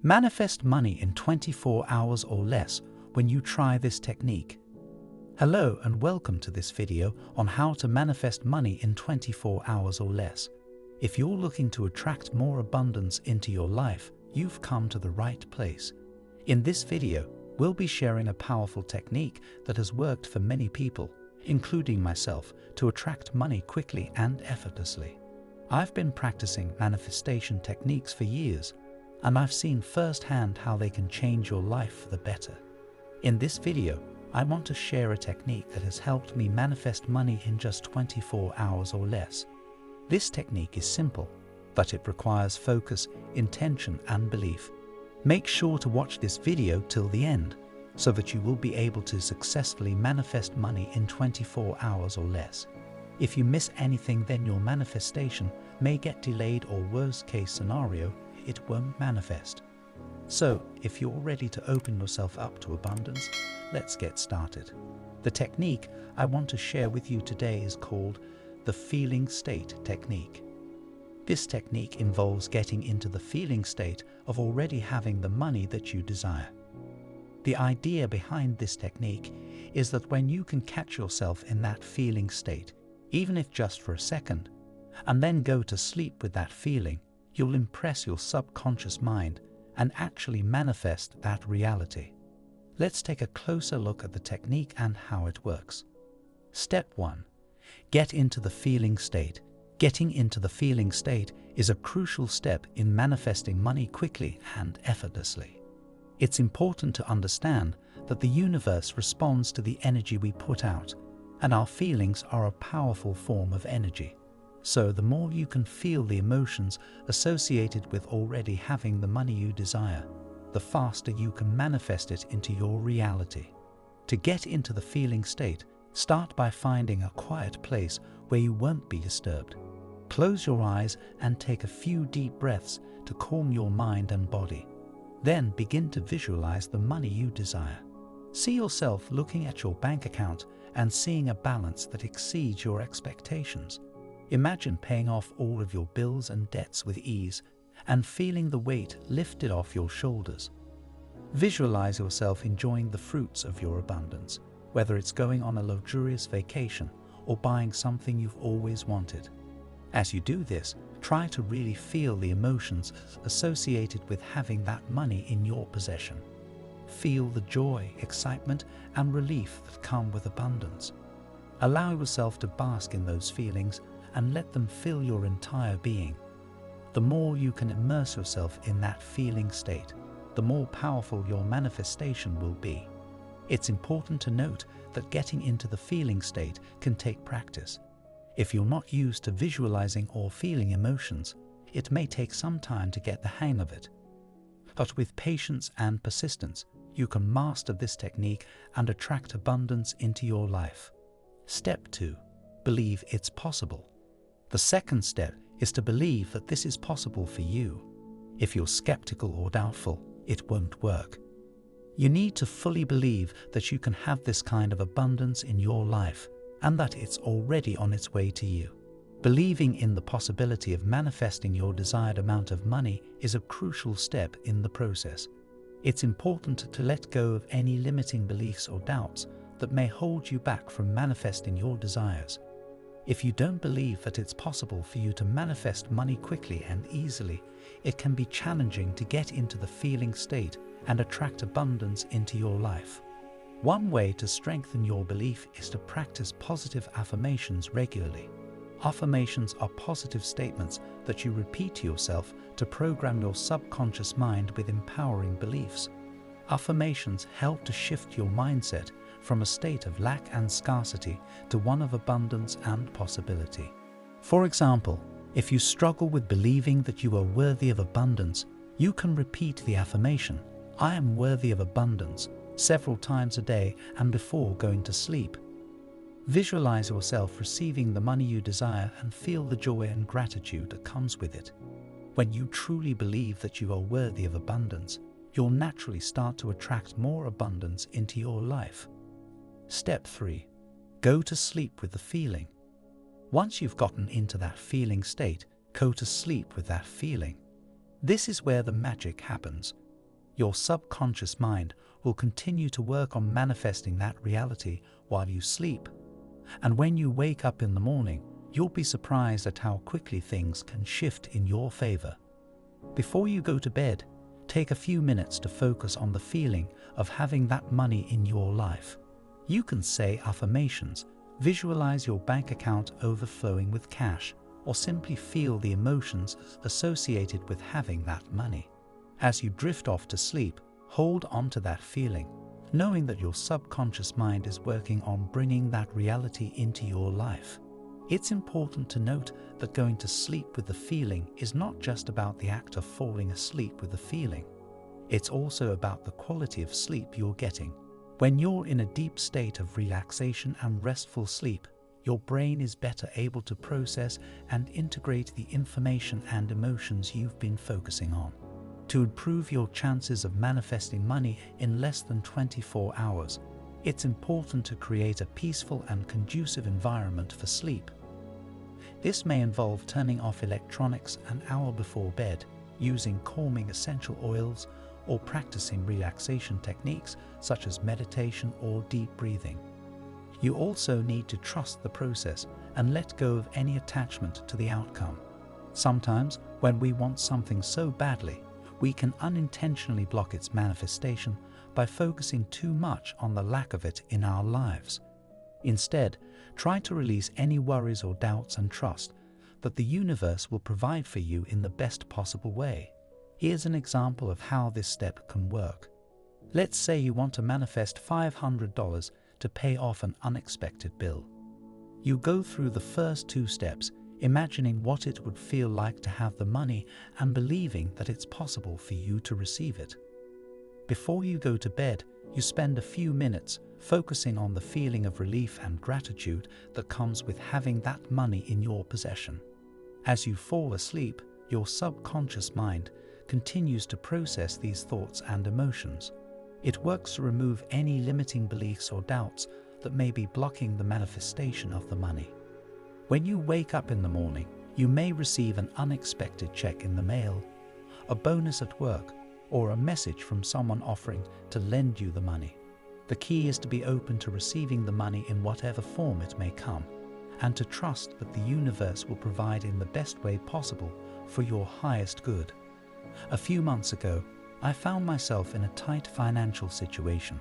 Manifest money in 24 hours or less when you try this technique. Hello and welcome to this video on how to manifest money in 24 hours or less. If you're looking to attract more abundance into your life, you've come to the right place. In this video, we'll be sharing a powerful technique that has worked for many people, including myself, to attract money quickly and effortlessly. I've been practicing manifestation techniques for years, and I've seen firsthand how they can change your life for the better. In this video, I want to share a technique that has helped me manifest money in just 24 hours or less. This technique is simple, but it requires focus, intention, and belief. Make sure to watch this video till the end, so that you will be able to successfully manifest money in 24 hours or less. If you miss anything, then your manifestation may get delayed, or worst case scenario, it won't manifest. So, if you're ready to open yourself up to abundance, let's get started. The technique I want to share with you today is called the feeling state technique. This technique involves getting into the feeling state of already having the money that you desire. The idea behind this technique is that when you can catch yourself in that feeling state, even if just for a second, and then go to sleep with that feeling, you'll impress your subconscious mind and actually manifest that reality. Let's take a closer look at the technique and how it works. Step 1. Get into the feeling state. Getting into the feeling state is a crucial step in manifesting money quickly and effortlessly. It's important to understand that the universe responds to the energy we put out, and our feelings are a powerful form of energy. So the more you can feel the emotions associated with already having the money you desire, the faster you can manifest it into your reality. To get into the feeling state, start by finding a quiet place where you won't be disturbed. Close your eyes and take a few deep breaths to calm your mind and body. Then begin to visualize the money you desire. See yourself looking at your bank account and seeing a balance that exceeds your expectations. Imagine paying off all of your bills and debts with ease and feeling the weight lifted off your shoulders. Visualize yourself enjoying the fruits of your abundance, whether it's going on a luxurious vacation or buying something you've always wanted. As you do this, try to really feel the emotions associated with having that money in your possession. Feel the joy, excitement, and relief that come with abundance. Allow yourself to bask in those feelings and let them fill your entire being. The more you can immerse yourself in that feeling state, the more powerful your manifestation will be. It's important to note that getting into the feeling state can take practice. If you're not used to visualizing or feeling emotions, it may take some time to get the hang of it. But with patience and persistence, you can master this technique and attract abundance into your life. Step 2. Believe it's possible. The second step is to believe that this is possible for you. If you're skeptical or doubtful, it won't work. You need to fully believe that you can have this kind of abundance in your life and that it's already on its way to you. Believing in the possibility of manifesting your desired amount of money is a crucial step in the process. It's important to let go of any limiting beliefs or doubts that may hold you back from manifesting your desires. If you don't believe that it's possible for you to manifest money quickly and easily, it can be challenging to get into the feeling state and attract abundance into your life. One way to strengthen your belief is to practice positive affirmations regularly. Affirmations are positive statements that you repeat to yourself to program your subconscious mind with empowering beliefs. Affirmations help to shift your mindset from a state of lack and scarcity to one of abundance and possibility. For example, if you struggle with believing that you are worthy of abundance, you can repeat the affirmation, "I am worthy of abundance," several times a day and before going to sleep. Visualize yourself receiving the money you desire and feel the joy and gratitude that comes with it. When you truly believe that you are worthy of abundance, you'll naturally start to attract more abundance into your life. Step 3. Go to sleep with the feeling. Once you've gotten into that feeling state, go to sleep with that feeling. This is where the magic happens. Your subconscious mind will continue to work on manifesting that reality while you sleep. And when you wake up in the morning, you'll be surprised at how quickly things can shift in your favor. Before you go to bed, take a few minutes to focus on the feeling of having that money in your life. You can say affirmations, visualize your bank account overflowing with cash, or simply feel the emotions associated with having that money. As you drift off to sleep, hold on to that feeling, knowing that your subconscious mind is working on bringing that reality into your life. It's important to note that going to sleep with the feeling is not just about the act of falling asleep with the feeling. It's also about the quality of sleep you're getting. When you're in a deep state of relaxation and restful sleep, your brain is better able to process and integrate the information and emotions you've been focusing on. To improve your chances of manifesting money in less than 24 hours, it's important to create a peaceful and conducive environment for sleep. This may involve turning off electronics an hour before bed, using calming essential oils, or practicing relaxation techniques such as meditation or deep breathing. You also need to trust the process and let go of any attachment to the outcome. Sometimes, when we want something so badly, we can unintentionally block its manifestation by focusing too much on the lack of it in our lives. Instead, try to release any worries or doubts and trust that the universe will provide for you in the best possible way. Here's an example of how this step can work. Let's say you want to manifest $500 to pay off an unexpected bill. You go through the first 2 steps, imagining what it would feel like to have the money and believing that it's possible for you to receive it. Before you go to bed, you spend a few minutes focusing on the feeling of relief and gratitude that comes with having that money in your possession. As you fall asleep, your subconscious mind continues to process these thoughts and emotions. It works to remove any limiting beliefs or doubts that may be blocking the manifestation of the money. When you wake up in the morning, you may receive an unexpected check in the mail, a bonus at work, or a message from someone offering to lend you the money. The key is to be open to receiving the money in whatever form it may come, and to trust that the universe will provide in the best way possible for your highest good. A few months ago, I found myself in a tight financial situation.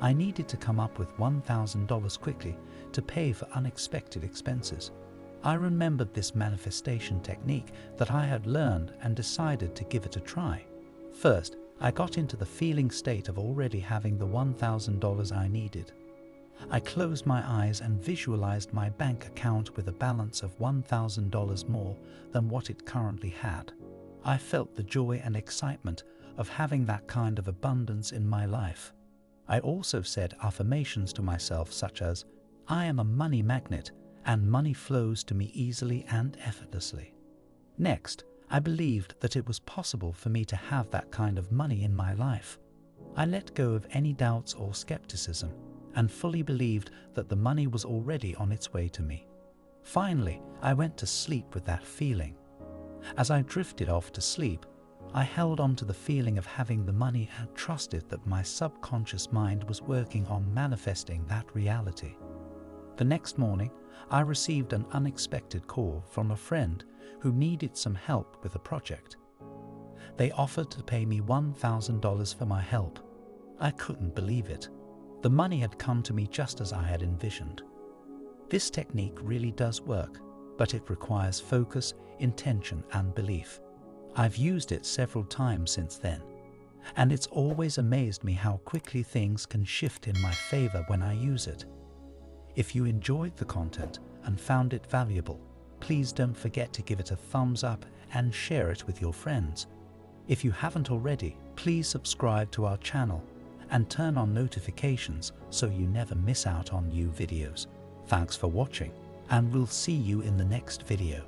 I needed to come up with $1,000 quickly to pay for unexpected expenses. I remembered this manifestation technique that I had learned and decided to give it a try. First, I got into the feeling state of already having the $1,000 I needed. I closed my eyes and visualized my bank account with a balance of $1,000 more than what it currently had. I felt the joy and excitement of having that kind of abundance in my life. I also said affirmations to myself such as, "I am a money magnet and money flows to me easily and effortlessly." Next, I believed that it was possible for me to have that kind of money in my life. I let go of any doubts or skepticism and fully believed that the money was already on its way to me. Finally, I went to sleep with that feeling. As I drifted off to sleep, I held on to the feeling of having the money and trusted that my subconscious mind was working on manifesting that reality. The next morning, I received an unexpected call from a friend who needed some help with a project. They offered to pay me $1,000 for my help. I couldn't believe it. The money had come to me just as I had envisioned. This technique really does work, but it requires focus, intention, and belief. I've used it several times since then, and it's always amazed me how quickly things can shift in my favor when I use it. If you enjoyed the content and found it valuable, please don't forget to give it a thumbs up and share it with your friends. If you haven't already, please subscribe to our channel and turn on notifications so you never miss out on new videos. Thanks for watching, and we'll see you in the next video.